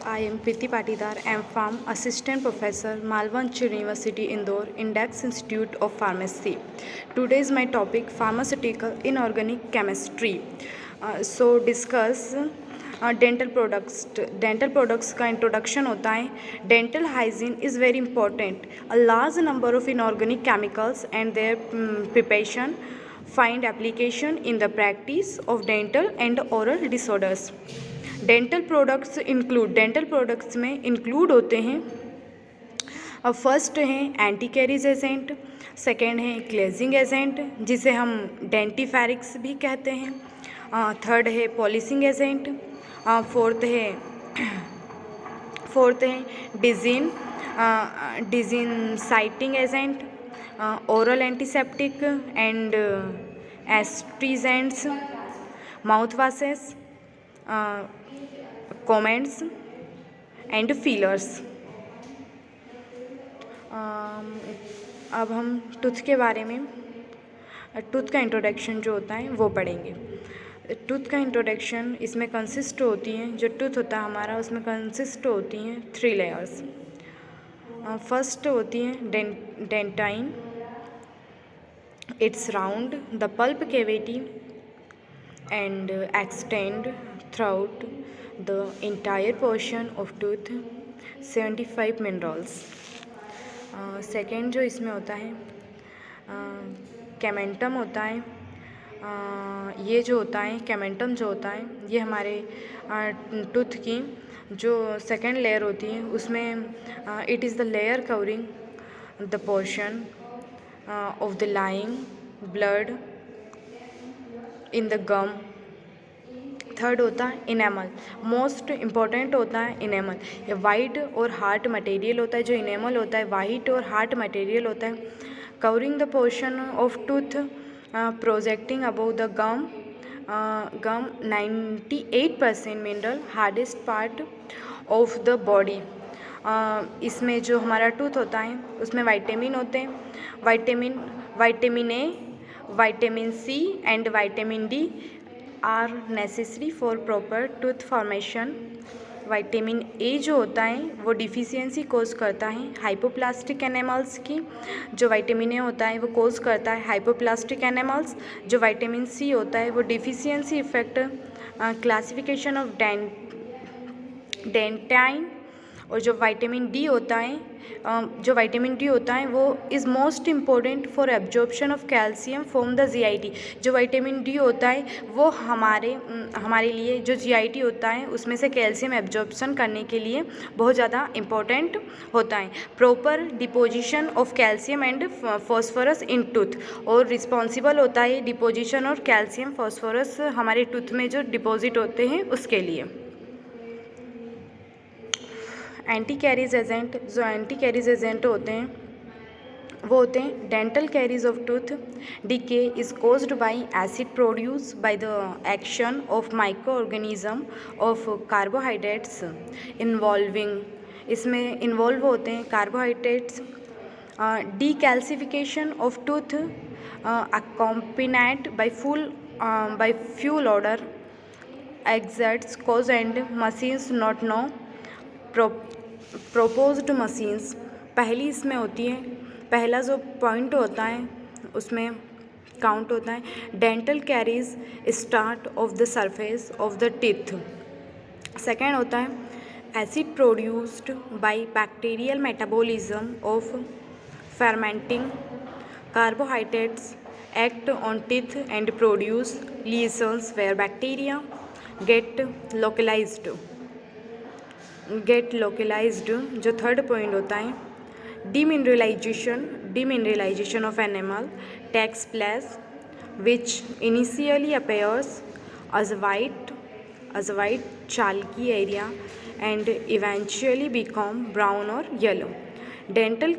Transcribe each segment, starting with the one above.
I am Priti Patidar. I am from Assistant Professor, Malvanch University, Indore, Index Institute of Pharmacy. Today is my topic, Pharmaceutical Inorganic Chemistry. Discuss dental products का introduction होता है. Dental hygiene is very important. A large number of inorganic chemicals and there preparation find application in the practice of dental and oral disorders. Dental products में include होते हैं. अब first हैं anti caries agent, second है glazing agent जिसे हम डेंटिफेरिक्स भी कहते हैं, थर्ड है पॉलिशिंग एजेंट, फोर्थ है desensitising agent, oral antiseptic and astringents, mouth washes, cements and fillers. अब हम टूथ के बारे में, टूथ का इंट्रोडक्शन जो होता है वो पढ़ेंगे. टूथ का इंट्रोडक्शन इसमें कंसिस्ट होती हैं, जो टूथ होता है हमारा उसमें कंसिस्ट होती हैं 3 लेयर्स. फर्स्ट होती है dentine. It's round the pulp cavity and extend throughout the entire portion of tooth 75 minerals. Second जो इसमें होता है कैमेंटम होता है. ये जो होता है कैमेंटम जो होता है ये हमारे टूथ की जो सेकेंड लेयर होती है उसमें it is the layer covering the portion of the lying blood in the gum. Third होता है इनेमल. मोस्ट इम्पॉर्टेंट होता है इनेमल. ये वाइट और हार्ड मटेरियल होता है. जो इनेमल होता है वाइट और हार्ड मटेरियल होता है. Covering the portion of tooth projecting above the gum 98% mineral hardest part of the body. इसमें जो हमारा टूथ होता है उसमें विटामिन होते हैं. Vitamin A, vitamin C and vitamin D are necessary for proper tooth formation. Vitamin A जो होता है वो डिफिशियंसी कोज करता है हाइपोप्लास्टिक एनिमल्स की. जो विटामिन ए होता है वो कोज करता है हाइपोप्लास्टिक एनिमल्स. जो विटामिन सी होता है वो deficiency effect classification of dentine. और जो विटामिन डी होता है वो is most important for absorption of calcium from the GIT. जो विटामिन डी होता है वो हमारे लिए जो जीआईटी होता है उसमें से कैल्शियम एब्जॉर्प्शन करने के लिए बहुत ज़्यादा इम्पोर्टेंट होता है. Proper deposition of calcium and phosphorus in tooth. और रिस्पॉन्सिबल होता है डिपोजिशन और कैल्शियम फॉस्फोरस हमारे टूथ में जो डिपॉजिट होते हैं उसके लिए. एंटी कैरीज एजेंट, जो एंटी कैरीज एजेंट होते हैं वो होते हैं dental caries of tooth. Decay is caused by acid produce by the action of micro organism of carbohydrates involving. इसमें इन्वॉल्व होते हैं carbohydrates. Decalcification of tooth accompanied by foul odour exerts cause and machines not no proposed machines. पहली इसमें होती है, पहला जो point होता है उसमें काउंट होता है dental caries start of the surface of the teeth. Second होता है acid produced by bacterial metabolism of fermenting carbohydrates act on teeth and produce lesions where bacteria get localized. जो थर्ड पॉइंट होता है demineralization of animal takes place which initially appears as white chalky area and eventually become brown or yellow. Dental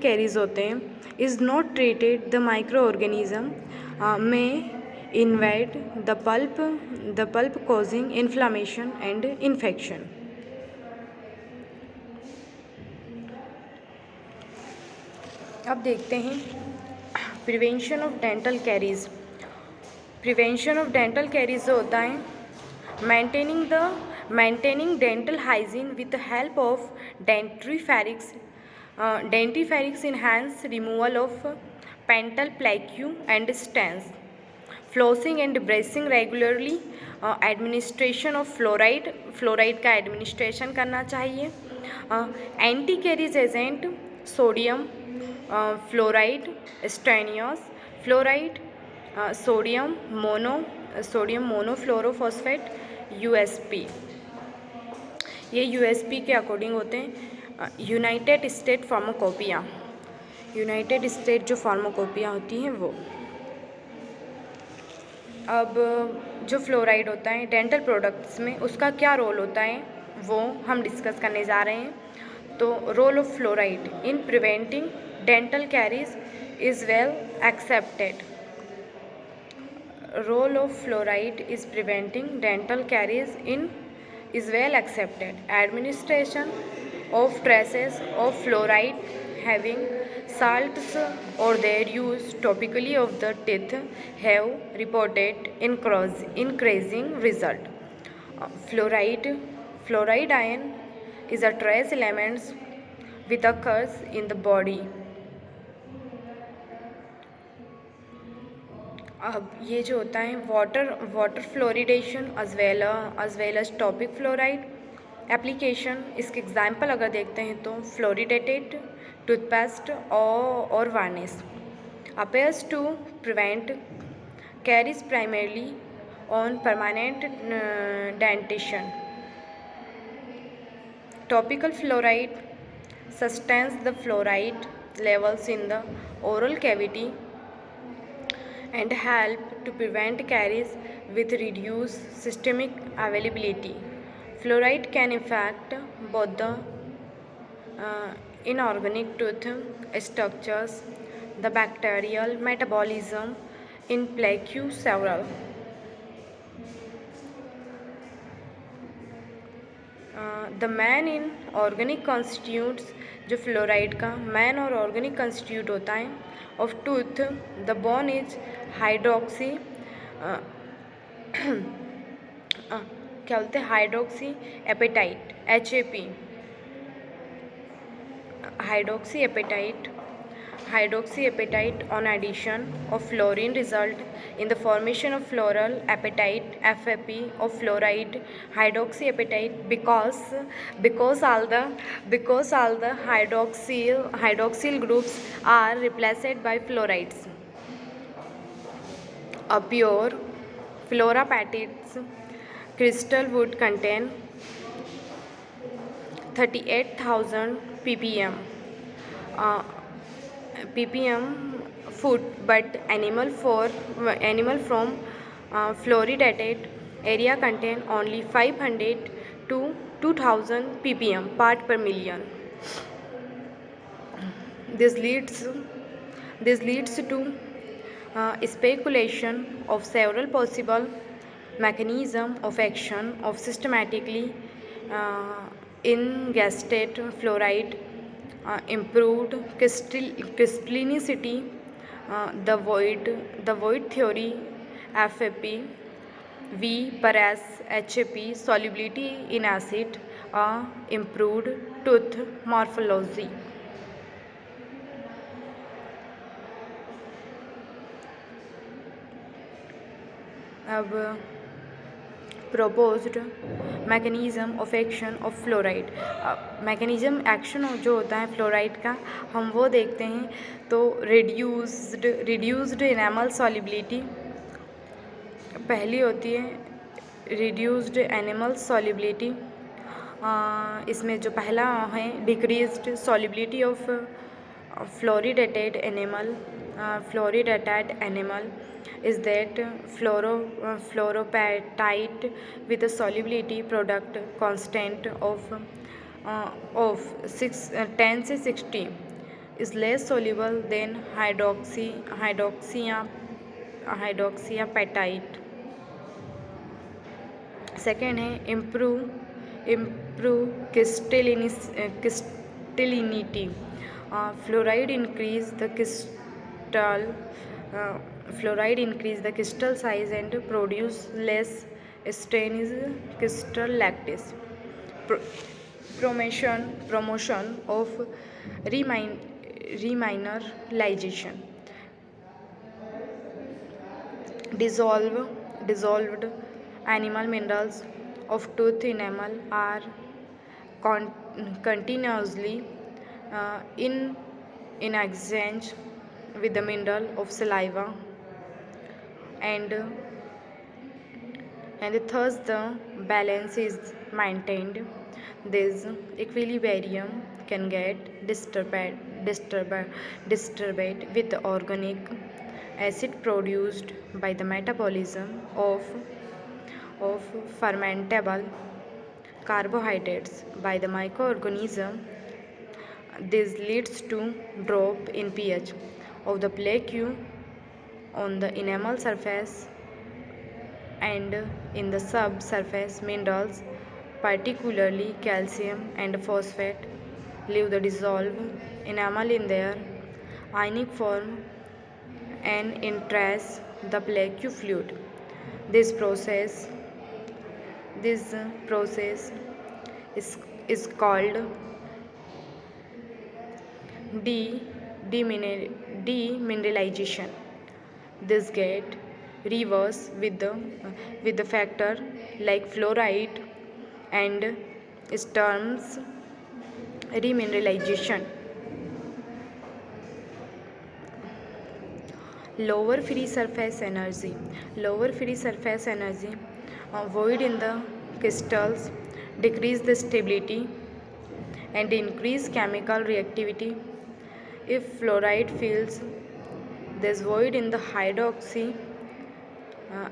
caries होते हैं is not treated the micro organism may invade the pulp causing inflammation and infection. अब देखते हैं prevention of dental caries. Prevention of dental caries होता है maintaining the Maintaining dental hygiene with the help of dentifrics. Dentifrics enhance removal of dental plaque and stains. Flossing and brushing regularly. Administration of fluoride का administration करना चाहिए. Anti caries agent sodium fluoride, stannous fluoride, sodium monofluorophosphate, USP. ये USP के according होते हैं. United State Pharmacopoeia. United State जो Pharmacopoeia होती हैं वो. अब जो फ्लोराइड होता है डेंटल प्रोडक्ट्स में उसका क्या रोल होता है वो हम डिस्कस करने जा रहे हैं. तो role of fluoride in preventing dental caries is well accepted. Role of fluoride is preventing dental caries is well accepted. Administration of traces of fluoride having salts or their use topically of the teeth have reported increasing result. Fluoride ion is a trace element which occurs in the body. अब ये जो होता है water fluoridation as well as topic fluoride application. इसके example अगर देखते हैं तो फ्लोरिडेटेड टूथपेस्ट और varnish appears to prevent caries primarily on permanent dentition. Topical fluoride sustains the fluoride levels in the oral cavity and help to prevent caries with reduced systemic availability. Fluoride can affect both the inorganic tooth structures, the bacterial metabolism in plaque several. The main in organic constitutes जो fluoride का main और organic constituent होता है of tooth the bone is hydroxy क्या बोलते हैं hydroxy apatite HAP. Hydroxy apatite on addition of fluorine result in the formation of floral apatite FAP of fluoride hydroxyapatite because all the hydroxyl groups are replaced by fluorides. A pure fluorapatite crystal would contain 38,000 ppm food, but animal from fluoridated area contain only 500 to 2000 ppm part per million. This leads to speculation of several possible mechanism of action of systematically ingested fluoride. Improved crystallinity, the void theory FAP, V per S HAP, solubility in acid, improved tooth morphology. अब proposed mechanism of action of fluoride. mechanism action जो होता है fluoride का हम वो देखते हैं. तो reduced enamel solubility पहली होती है. reduced enamel solubility इसमें जो पहला है decreased solubility of fluoridated enamel is that fluoropatite with a solubility product constant of 10 to 60 is less soluble than hydroxyapatite. Second है improve crystallinity. Fluoride increase the crystal size and produce less strain is crystal lattice. Pro- promotion of remineralization. Dissolved animal minerals of tooth enamel are continuously in exchange with the mineral of saliva and thus the balance is maintained. This equilibrium can get disturbed with the organic acid produced by the metabolism of fermentable carbohydrates by the microorganism. This leads to drop in pH of the plaque on the enamel surface and in the subsurface minerals, particularly calcium and phosphate, leave the dissolved enamel in their ionic form and entrace the plaque fluid. This process, this process is called de- demineralization. This get reverse with the factor like fluoride and storms remineralization. Lower free surface energy void in the crystals decrease the stability and increase chemical reactivity. If fluoride fills this void in the hydroxy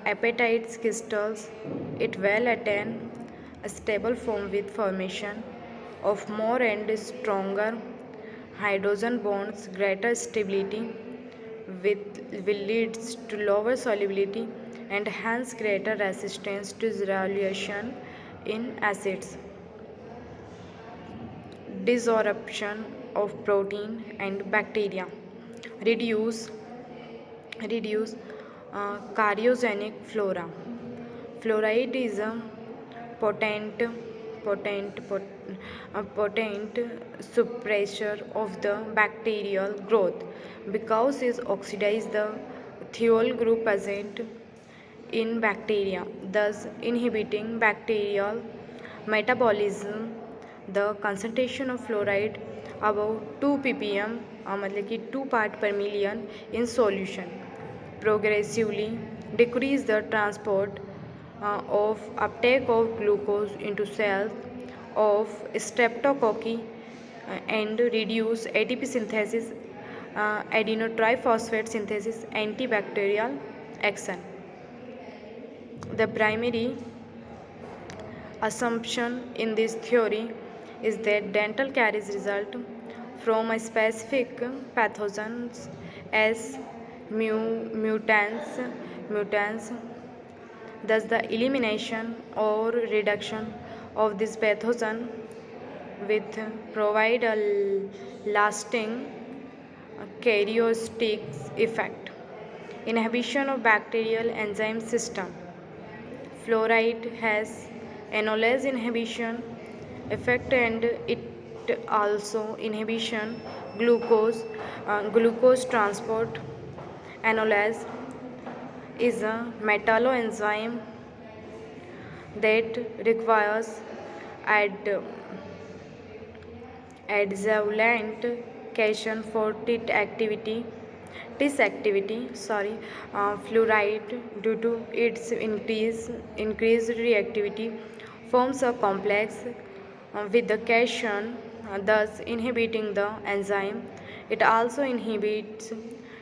apatite crystals, it will attain a stable form with formation of more and stronger hydrogen bonds. Greater stability will lead to lower solubility and hence greater resistance to dissolution in acids. Desorption of protein and bacteria. Reduce reduce carcinogenic flora. Fluoride is a potent, potent suppressor of the bacterial growth because it oxidizes the thiol group present in bacteria, thus inhibiting bacterial metabolism. The concentration of fluoride above 2 ppm मतलब कि 2 part per million in solution progressively decrease the transport of uptake of glucose into cells of streptococci and reduce ATP synthesis, adenotriphosphate synthesis, antibacterial action. The primary assumption in this theory is that dental caries result from a specific pathogens as mutants. Thus, the elimination or reduction of this pathogen with provide a lasting karyostatic effect. Inhibition of bacterial enzyme system. Fluoride has enolase inhibition effect and it also inhibition glucose transport. Enolase is a metalloenzyme that requires ad- adjuvant cation for its activity. Fluoride, due to its increased reactivity, forms a complex with the cation, thus inhibiting the enzyme. It also inhibits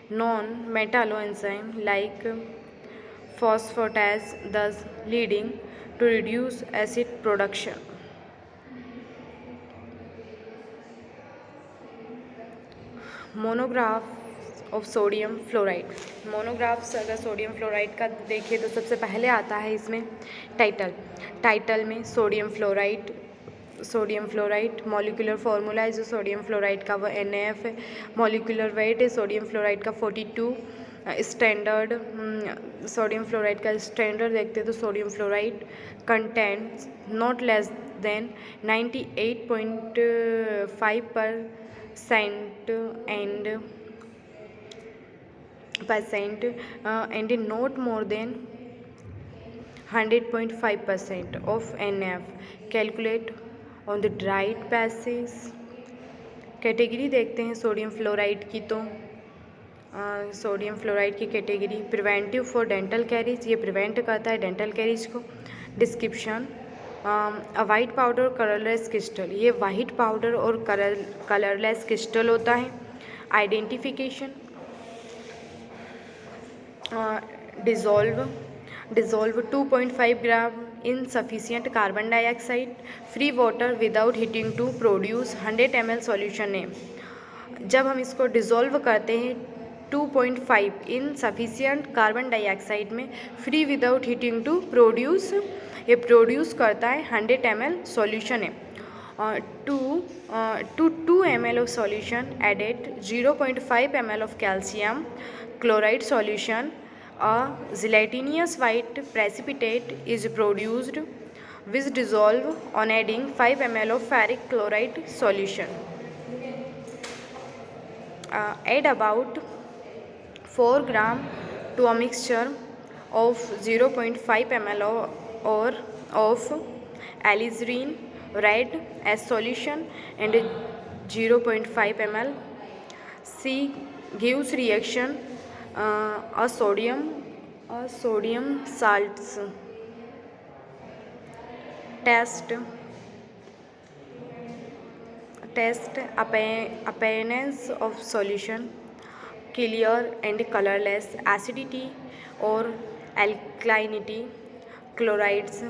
non-metalloenzyme like phosphatase, thus leading to reduced acid production. Monograph of sodium fluoride. Monographs अगर sodium fluoride का देखें तो सबसे पहले आता है इसमें title में सोडियम फ्लोराइड मॉलिक्यूलर फार्मूला है जो सोडियम फ्लोराइड का वो NaF है. मॉलिक्यूलर वेट है सोडियम फ्लोराइड का 42 स्टैंडर्ड सोडियम फ्लोराइड का स्टैंडर्ड देखते हैं तो sodium fluoride contents not less then 98.5% and not more than 100.5% of NF. Calculate on the right basis. Category देखते हैं सोडियम फ्लोराइड की, तो सोडियम फ्लोराइड की category preventive for dental caries, ये प्रिवेंट करता है डेंटल कैरीज को। डिस्क्रिप्शन वाइट पाउडर और कलरलेस क्रिस्टल, ये वाइट पाउडर और कलरलेस क्रिस्टल होता है। Identification dissolve 2.5 gram in sufficient carbon dioxide free water without heating to produce 100 ml solution है। जब हम इसको डिज़ोल्व करते हैं 2.5 इन सफिशियंट कार्बन डाइऑक्साइड में free without heating to produce, ये प्रोड्यूस करता है 100 ml सॉल्यूशन है। To 2 ml of solution added 0.5 ml of calcium chloride solution, a gelatinous white precipitate is produced which dissolve on adding 5 ml of ferric chloride solution. Add about 4 gram to a mixture of 0.5 ml or of alizarin red as solution and 0.5 ml. C gives reaction a sodium salts. Test appearance of solution, clear and colorless, acidity or alkalinity, chlorides,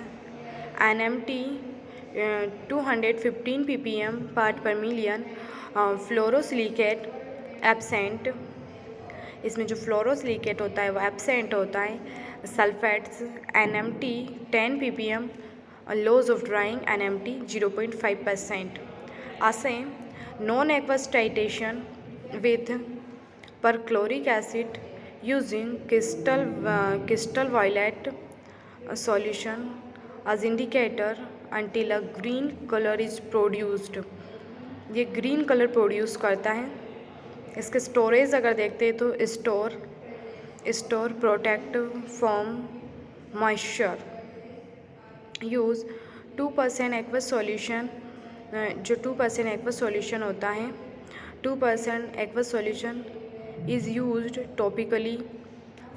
NMT 215 ppm part per million, fluorosilicate absent, इसमें जो fluorosilicate होता है वो absent होता है। Sulphates NMT 10 ppm, loss of drying NMT 0.5%। Assay non aqueous titration with perchloric acid using crystal violet solution as indicator until a green color is produced, ये green colour produce करता है। इसके storage अगर देखते हैं तो store protect from moisture, use 2% aqueous solution, जो 2% aqueous solution होता है 2% aqueous solution is used topically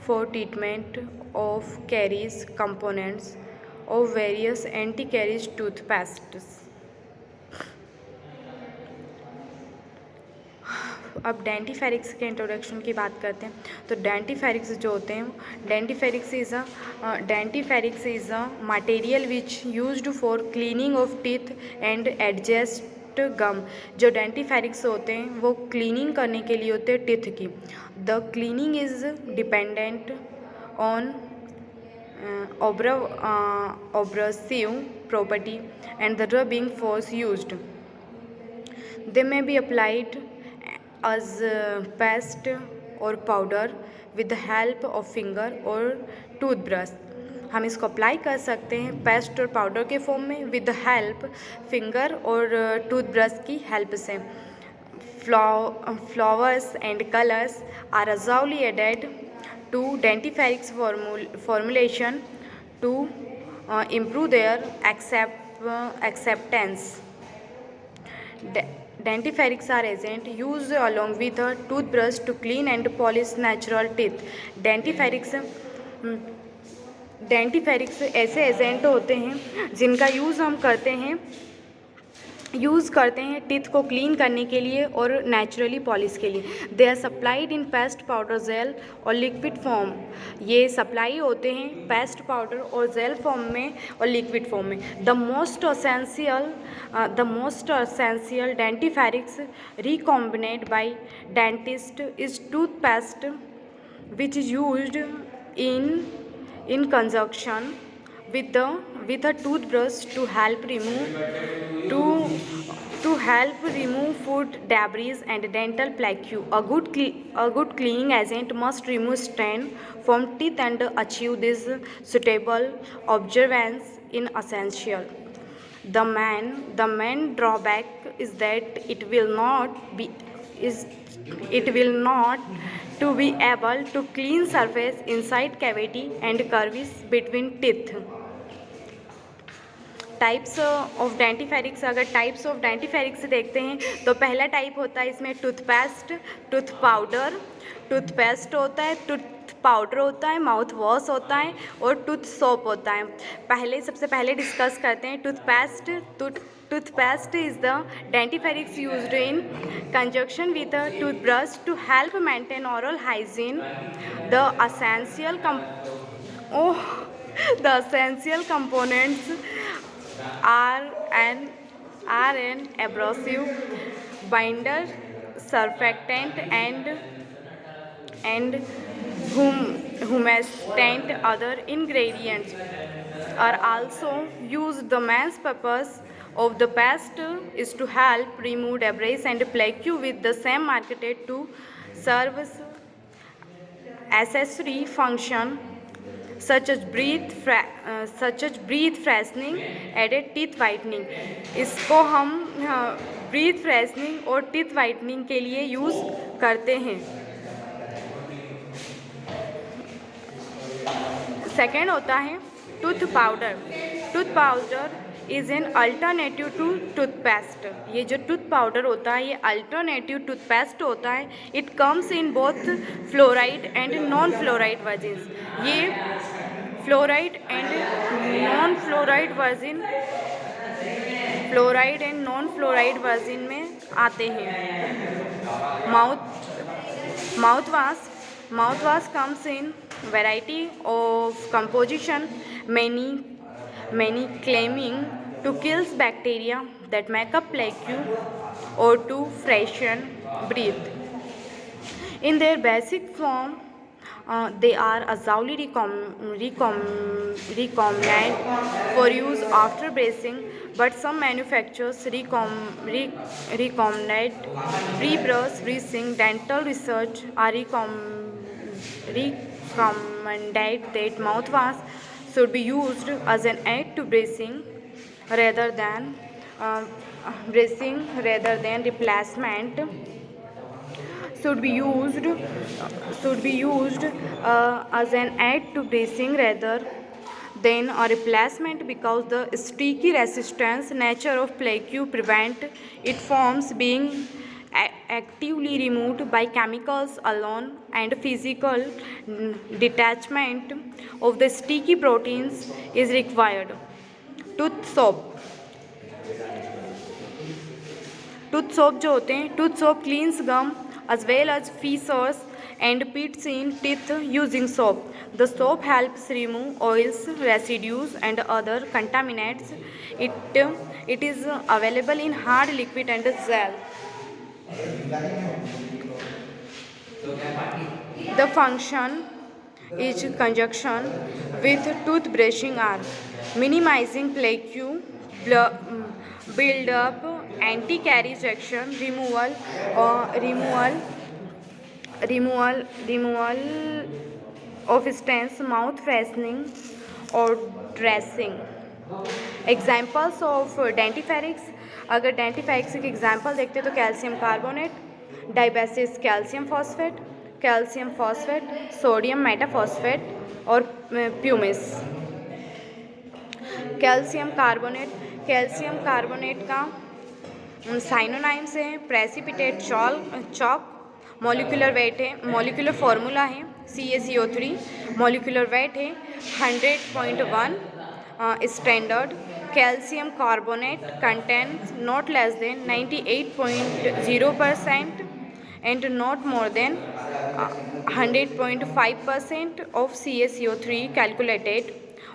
for treatment of caries components of various anti caries toothpastes. अब डेंटिफेरिक्स के इंट्रोडक्शन की बात करते हैं। तो डेंटिफेरिक्स जो होते हैं, dentifrices is a material which used for cleaning of teeth and adjust gum. जो डेंटिफेरिक्स होते हैं वो क्लीनिंग करने के लिए होते हैं टीथ की। The cleaning is dependent on abrasive property and the rubbing force used. They may be applied as paste or powder with the help of finger or toothbrush. हम इसको अप्लाई कर सकते हैं पेस्ट और पाउडर के form में with the help finger और toothbrush की हेल्प से। Flavours and colours are usually added to dentifrics formulation to improve their acceptance. Dentifrics are agent used along with a toothbrush to clean and polish natural teeth. डेंटिफेरिक्स ऐसे agent होते हैं जिनका use करते हैं teeth को clean करने के लिए और नेचुरली पॉलिश के लिए। They are supplied in paste powder gel और लिक्विड फॉर्म, ये सप्लाई होते हैं पेस्ट पाउडर और जेल फॉर्म में और लिक्विड फॉर्म में। The most essential dentifrices recommended by dentist is toothpaste which is used in conjunction with a toothbrush to help remove to help remove food debris and dental plaque. A good cleaning agent must remove stain from teeth and achieve this suitable observance in essential. The main drawback is that is it will not to be able to clean surface inside cavity and crevice between teeth. Types of dentifrices, अगर types of डेंटिफेरिक्स देखते हैं तो पहला type होता है इसमें toothpaste, tooth powder, toothpaste होता है, टूथ पाउडर होता है, माउथ वॉश होता है और टूथ सोप होता है। सबसे पहले डिस्कस करते हैं toothpaste. Toothpaste is the dentifrices used in conjunction with a toothbrush to help maintain oral hygiene. The essential components are an abrasive, binder, surfactant and humectant. Other ingredients are also used. The main purpose of the paste is to help remove debris and plaque with the same marketed to serve accessory function such as breath freshening and teeth whitening। इसको हम breath freshening और teeth whitening के लिए use करते हैं। Second होता है tooth powder. Tooth powder is an alternative to toothpaste. ये जो टूथ पाउडर होता है ये अल्टरनेटिव टूथपेस्ट होता है। It comes in both fluoride and non fluoride versions. ये fluoride and non fluoride version में आते हैं। Mouthwash comes in variety of composition, many claiming to kill bacteria that make up plaque or to freshen breath. In their basic form, they are usually recommended for use after brushing, but some manufacturers recommend pre-brush brushing. Dental research are recommended that mouthwash should be used as an aid to brushing rather than replacement. Should be used as an aid to brushing rather than a replacement, because the sticky resistance nature of plaque prevent it from being actively removed by chemicals alone, and physical detachment of the sticky proteins is required. Tooth soap जो होते हैं, tooth soap cleans gum as well as fissures and pits in teeth using soap. The soap helps remove oils, residues and other contaminants. It is available in hard, liquid and gel. The function is conjunction with tooth brushing are minimizing plaque build up, anti-caries action, removal of stains, mouth freshening और dressing. Examples of dentifrices, अगर dentifrices की example देखते हैं तो calcium carbonate, dibasic calcium phosphate, sodium metaphosphate और pumice. Calcium carbonate का साइनोनाइम्स है precipitate chalk, molecular formula है CaCO3, मॉलिक्यूलर वेट है 100.1, standard calcium carbonate contents not less then 98.0% and not more than 100.5% of CaCO3 calculated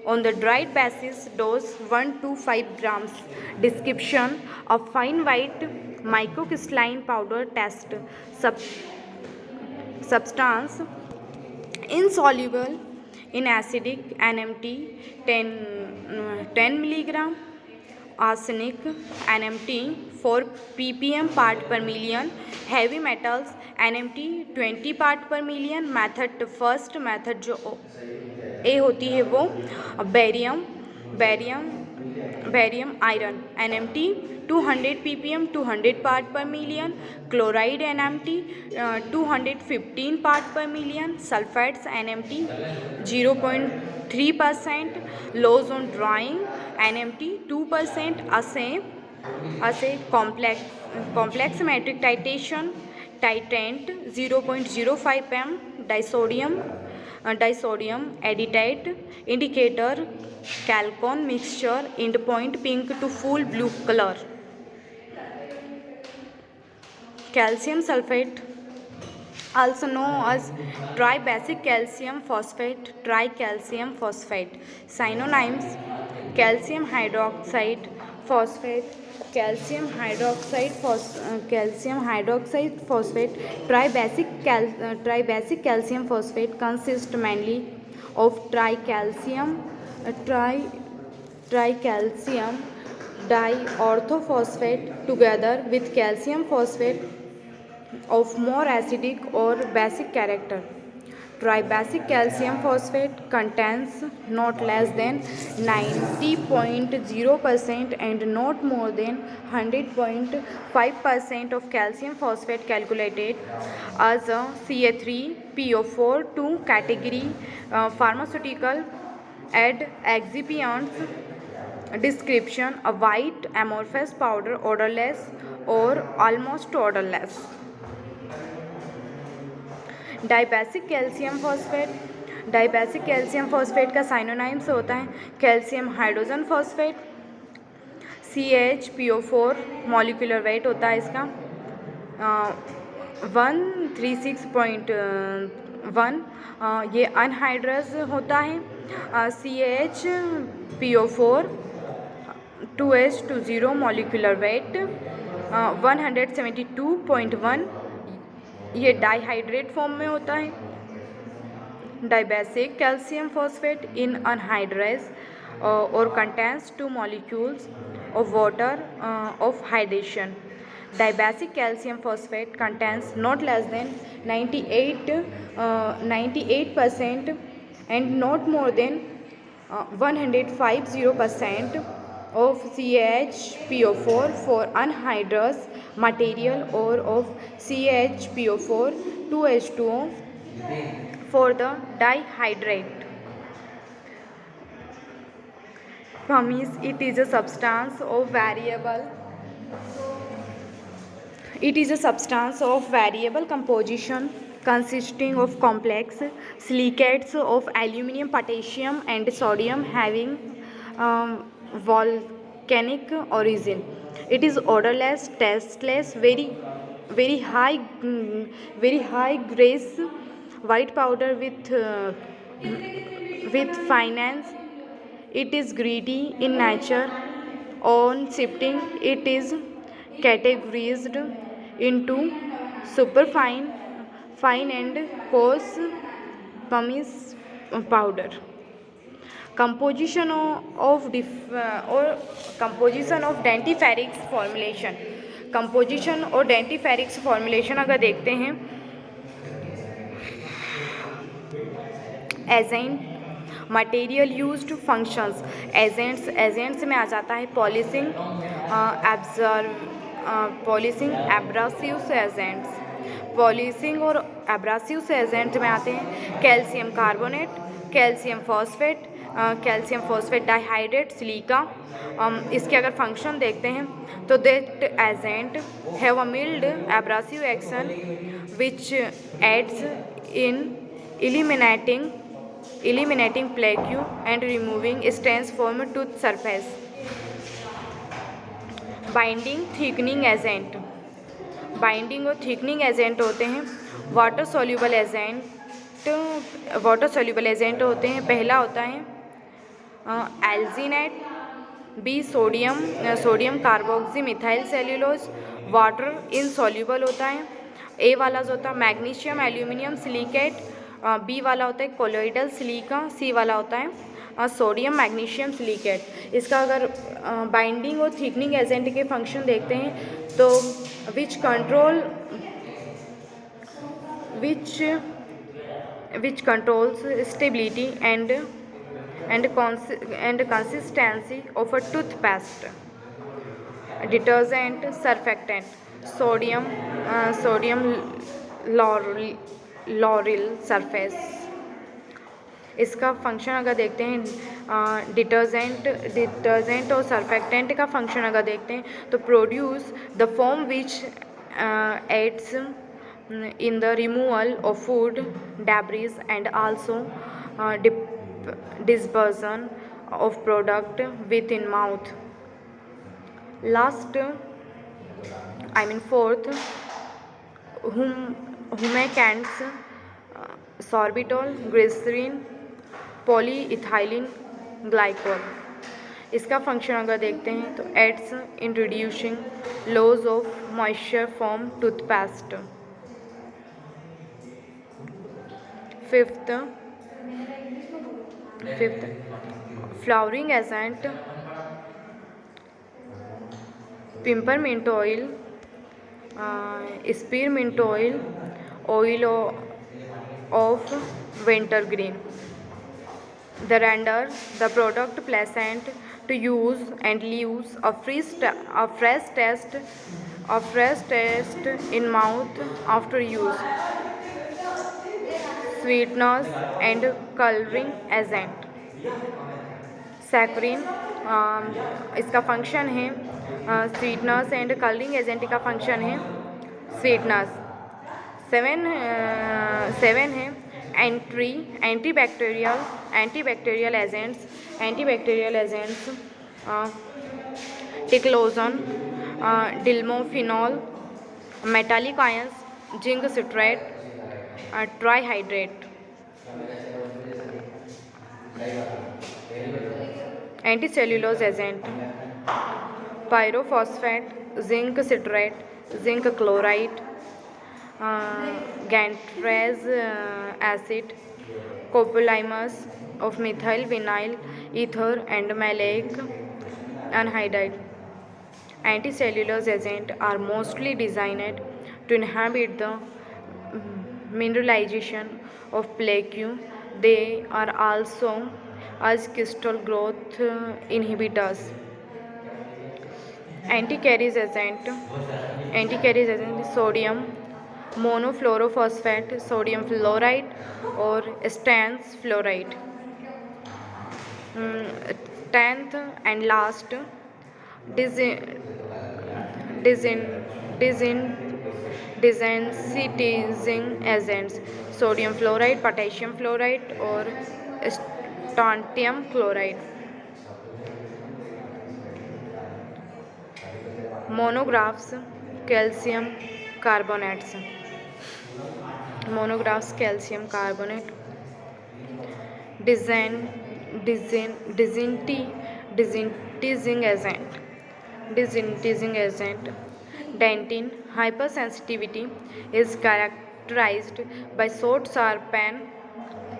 on the dried basis, dose 1 to 5 grams. Description: a fine white microcrystalline powder test substance insoluble in acidic NMT 10 milligram arsenic NMT 4 ppm part per million, heavy metals NMT 20 part per million। Method first method जो ए होती है वो barium barium barium iron NMT 200 ppm 200 part per million, chloride NMT 215 part per million, sulphates NMT 0.3%, loss on drying NMT 2%, assay complexometric titration titrant 0.05 m, disodium edetate indicator calcon mixture end point pink to full blue colour. Calcium sulphate also known as tribasic calcium phosphate, tricalcium phosphate। Synonyms: calcium hydroxide phosphate, calcium hydroxide phosphate। Tribasic calcium phosphate consists mainly of tricalcium diorthophosphate together with calcium phosphate of more acidic or basic character। Tribasic calcium phosphate contains not less than 90.0% and not more than 100.5% of calcium phosphate calculated as a Ca3PO4 2 category pharmaceutical add excipients। Description: a white amorphous powder, odorless or almost odorless। Dibasic calcium phosphate का synonyms होता है calcium hydrogen phosphate CH PO4, molecular weight होता है इसका 136.1। ये anhydrous होता है CH PO4 2H20, molecular weight 172.1। ये डाइहाइड्रेट फॉर्म में होता है। Dibasic calcium phosphate in anhydrous और contains 2 molecules of water of hydration. Dibasic calcium phosphate contains not less than 98% and not more than 150% of CH PO4 for anhydrous material or of CH PO4 2H2O for the dihydrate। Pumice, it is a substance of variable composition consisting of complex silicates of aluminum, potassium and sodium having volcanic origin। It is odorless, tasteless, very high grace white powder with finance। It is gritty in nature। On shifting, it is categorized into superfine, fine and coarse pumice powder। Composition of dentifrices formulation. Composition और dentifrices formulation अगर देखते हैं agent material used functions agents में आ जाता है polishing एब्रासिव्स agents. Polishing और एब्रासिव्स agent में आते हैं calcium carbonate, calcium phosphate dihydrate, silica. इसके अगर फंक्शन देखते हैं तो that agent have a mild abrasive action which aids इन eliminating plaque and removing stains from tooth surface। Binding thickening agent और थिकनिंग एजेंट होते हैं वाटर सॉल्यूबल एजेंट होते हैं। पहला होता है alginate, B sodium carboxy methyl cellulose, water insoluble होता है। ए वाला जो होता है मैग्नीशियम एल्यूमिनियम सिलिकेट, बी वाला होता है कोलोइडल सिलिका, सी वाला होता है सोडियम मैग्नीशियम सिलिकेट। इसका अगर बाइंडिंग और थिकनिंग एजेंट के फंक्शन देखते हैं तो विच which controls stability and consistency of a toothpaste. Detergent, surfactant, sodium lauryl surface। इसका फंक्शन अगर देखते हैं डिटर्जेंट और सर्फेक्टेंट का फंक्शन अगर देखते हैं तो produce the foam which aids in the removal of food debris and also dispersion of product within mouth. Fourth, humectants, sorbitol, glycerin, polyethylene glycol। इसका फंक्शन अगर देखते हैं तो aids in reducing loss of moisture from toothpaste. Fifth flavouring agent, peppermint oil, spearmint oil, oil of wintergreen। The render the product pleasant to use and leaves a fresh taste in mouth after use। Sweeteners and coloring agent, सैकरीन। इसका function है sweeteners and colouring agent का function है sweeteners. Seven है antibacterial agents, triclosan, delmopinol, metallic ions, zinc citrate, trihydrate. Anticalculus agent, pyrophosphate, zinc citrate, zinc chloride, Gantrez acid, copolymers of methyl vinyl ether and maleic anhydride। Anticellulose agents are mostly designed to inhibit the mineralization of plaque। They are also as crystal growth inhibitors। Anti-caries agent, sodium monofluorophosphate, sodium fluoride और stans fluoride। Tenth and last, desensitizing agents, sodium fluoride, potassium fluoride और strontium chloride। Monographs calcium carbonate. Disintegrating agent, dentin। Hypersensitivity is characterized by short sharp pain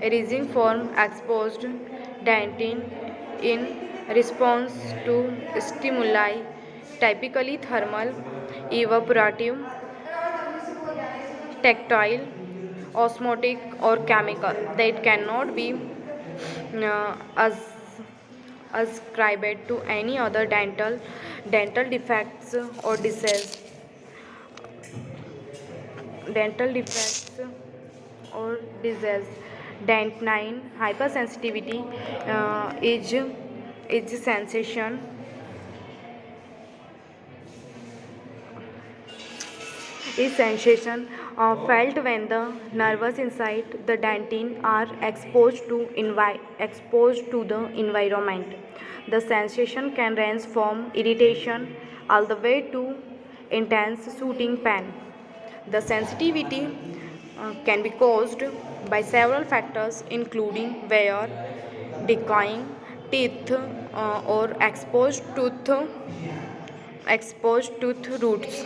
arising from exposed dentin in response to stimuli, typically thermal, evaporative, tactile, osmotic or chemical, that cannot be ascribed to any other dental defects or disease। Dent 9, hypersensitivity is sensation felt when the nerves inside the dentin are exposed to the environment। The sensation can range from irritation all the way to intense shooting pain। The sensitivity can be caused by several factors including wear, decaying teeth or exposed tooth roots।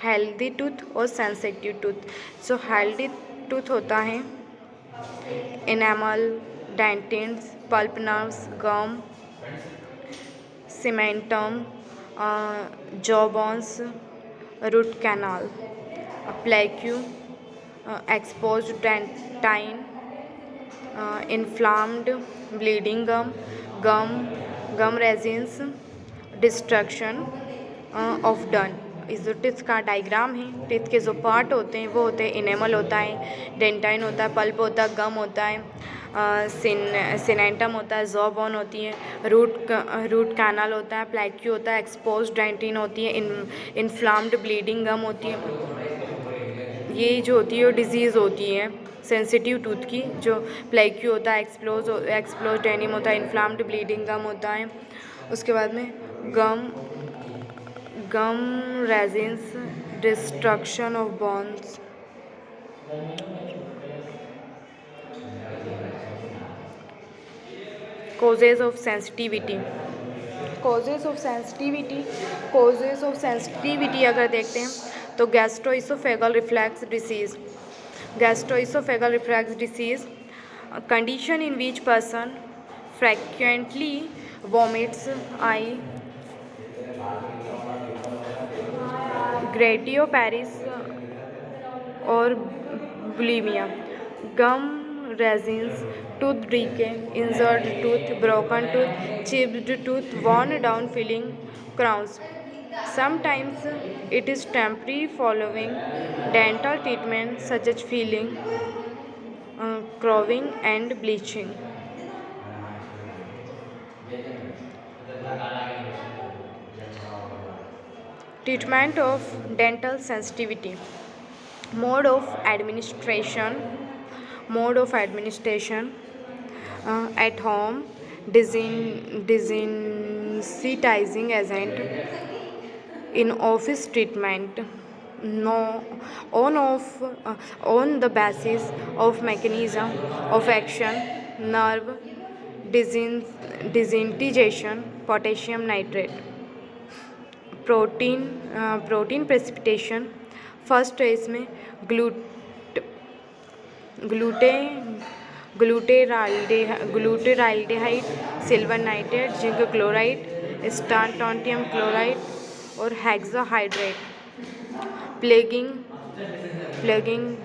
Healthy tooth और sensitive tooth. जो healthy tooth होता है enamel, dentins, pulp nerves, gum, cementum, jaw bones, root canal, plaque, exposed dentine, inflamed bleeding gum resins, destruction of done. इस जो teeth का diagram है, teeth के जो पार्ट होते हैं वो होते हैं इनेमल होता है, डेंटाइन होता है, पल्प होता है, गम होता है, सिनेंटम होता है, जॉ बोन होती है, रूट कैनाल होता है, प्लेक्यू होता है, एक्सपोज्ड डेंटिन होती है, इन्फ्लाम्ड ब्लीडिंग गम होती है। ये जो होती है वो डिजीज़ होती है सेंसिटिव टूथ की। जो प्लेक्यू होता है, एक्सप्लोज डेनिम होता है, इन्फ्लाम्ड ब्लीडिंग गम होता है। उसके बाद में gum resins, destruction of bones. Causes of sensitivity. Causes of sensitivity अगर देखते हैं तो gastroesophageal reflux disease. Gastroesophageal reflux disease, condition in which person frequently vomits, eye, ग्रेटियोपैरिस और bulimia. Gum resins, tooth decay, injured tooth, broken tooth, chipped tooth, worn down filling crowns. Sometimes it is temporary following dental treatment such as filling, crowing and bleaching. Treatment of dental sensitivity. Mode of administration. At home, desensitizing agent. In office treatment, no, on the basis of mechanism of action, nerve desensitization, potassium nitrate. Protein precipitation. First है इसमें glutaraldehyde, silver nitrate, zinc chloride, strontium chloride और hexahydrate. Plugging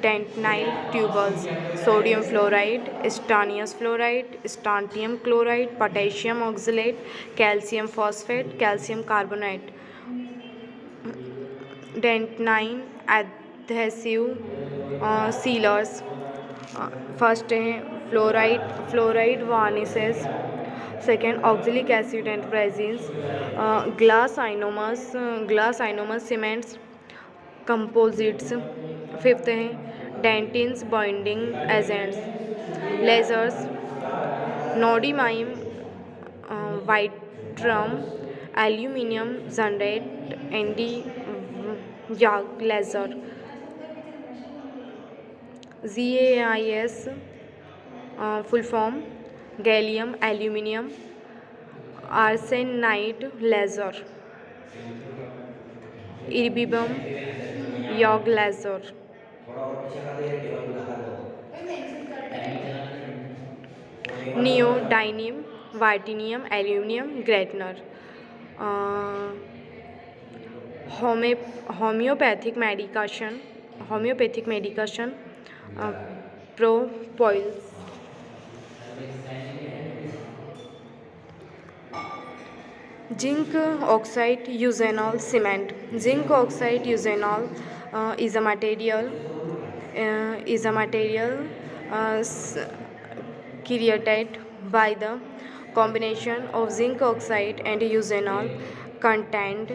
dentinal tubules, sodium fluoride, stannous fluoride, strontium chloride, potassium oxalate, calcium phosphate, calcium carbonate. Dentine adhesive sealers. First है fluoride varnishes, second oxalic acid and resins, glass ionomers cements, composites. Fifth है dentins bonding agents, lasers, neodymium, yttrium, aluminium जनरेट, ND YAG laser. GAIS full form gallium aluminium arsenide laser. इर्बिबम याग laser. Neodymium yttrium aluminium garnet. Homeopathic medication propolis. Zinc oxide eugenol cement. Zinc oxide eugenol is a material created by the combination of zinc oxide and eugenol contained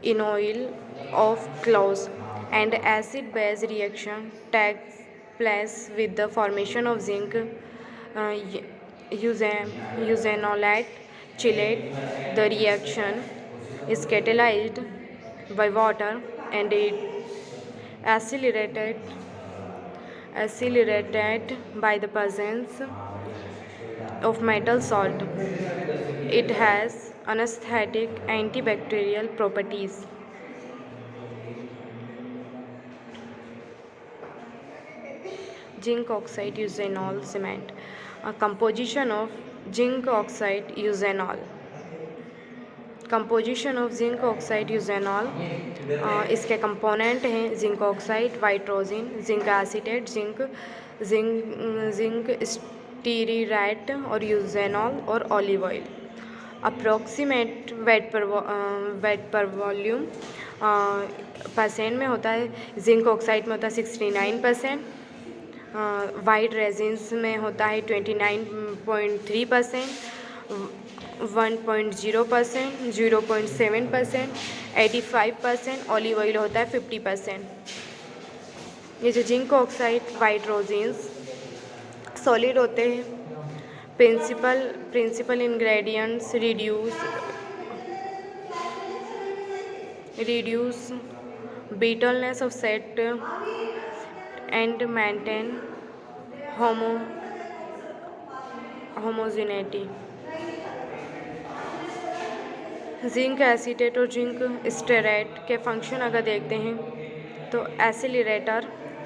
in oil of cloves, and acid-base reaction takes place with the formation of zinc eugenolate chelate. The reaction is catalyzed by water and it accelerated by the presence of metal salt. It has anesthetic antibacterial properties. zinc oxide eugenol cement. Composition of zinc oxide eugenol. Composition of zinc oxide eugenol, इसके component हैं zinc oxide, white rosin, zinc acetate, zinc stearate और eugenol और olive oil. Approximate weight per volume percent में होता है. Zinc oxide में होता है 69%, वाइट रेजिन्स में होता है 29.3%, 1.0%, 0.7%, 85%. ऑलिव ऑयल होता है 50%. ये जो zinc oxide white rosins solid होते हैं. Principal ingredients reduce brittleness of set and maintain homogeneity. Zinc acetate और जिंक स्टेराइट के फंक्शन अगर देखते हैं तो accelerator,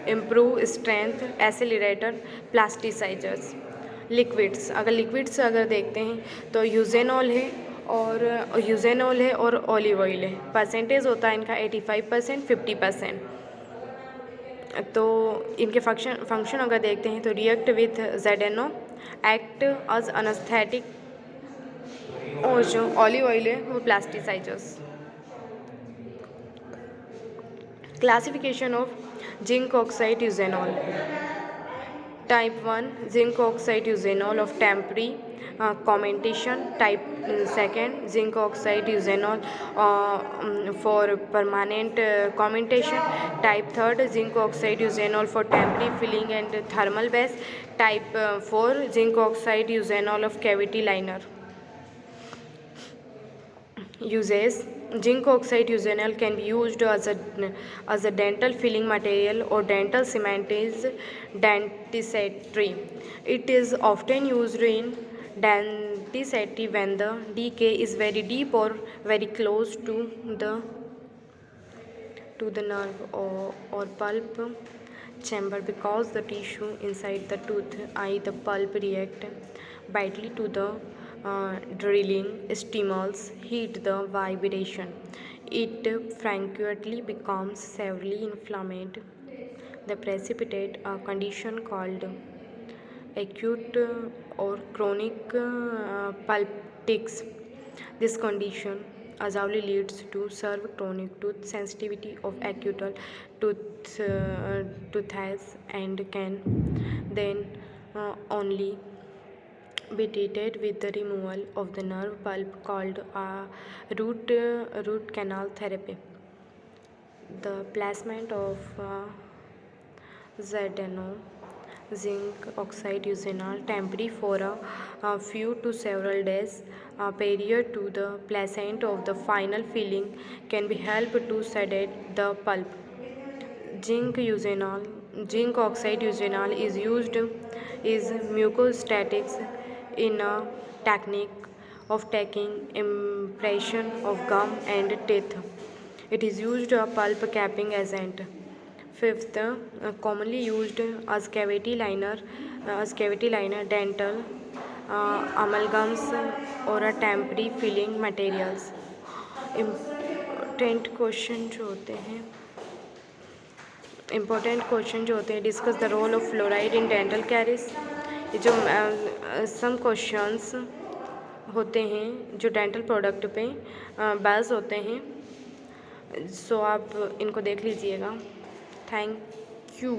improve strength, accelerator, plasticisers. Liquids अगर देखते हैं तो यूजेनॉल है और ऑलिव ऑयल है. परसेंटेज होता है इनका 85%, 50%. तो इनके फंक्शन अगर देखते हैं तो react with ZNO, act as anaesthetic, और जो ऑलिव ऑयल है वो plasticizers. Classification of zinc oxide eugenol. Type 1 zinc oxide eugenol of temporary cementation. Type 2 zinc oxide eugenol for permanent cementation. Type 3 zinc oxide eugenol for temporary filling and thermal base. Type 4 zinc oxide eugenol of cavity liner. Uses. Zinc oxide eugenol can be used as a dental filling material or dental cement is dentistry. It is often used in dentistry when the decay is very deep or very close to the nerve or pulp chamber, because the tissue inside the tooth the pulp react badly to the drilling stimulus heat the vibration. It frequently becomes severely inflamed. The precipitate a condition called acute or chronic pulpitis. This condition usually leads to severe chronic tooth sensitivity of acute toothache and can then only be treated with the removal of the nerve pulp called root canal therapy. The placement of ZNO, zinc oxide eugenol, temporary for a few to several days period to the placenta of the final filling can be helped to sedate the pulp. Zinc oxide eugenol is used is mucostatics in a technique of taking impression of gum and teeth. It is used a pulp capping agent. 5th, commonly used as cavity liner, dental amalgams or a temporary filling materials. Important question जो होते हैं discuss the role of fluoride in dental caries. ये जो some questions होते हैं जो dental product पे base होते हैं, सो आप इनको देख लीजिएगा. Thank you.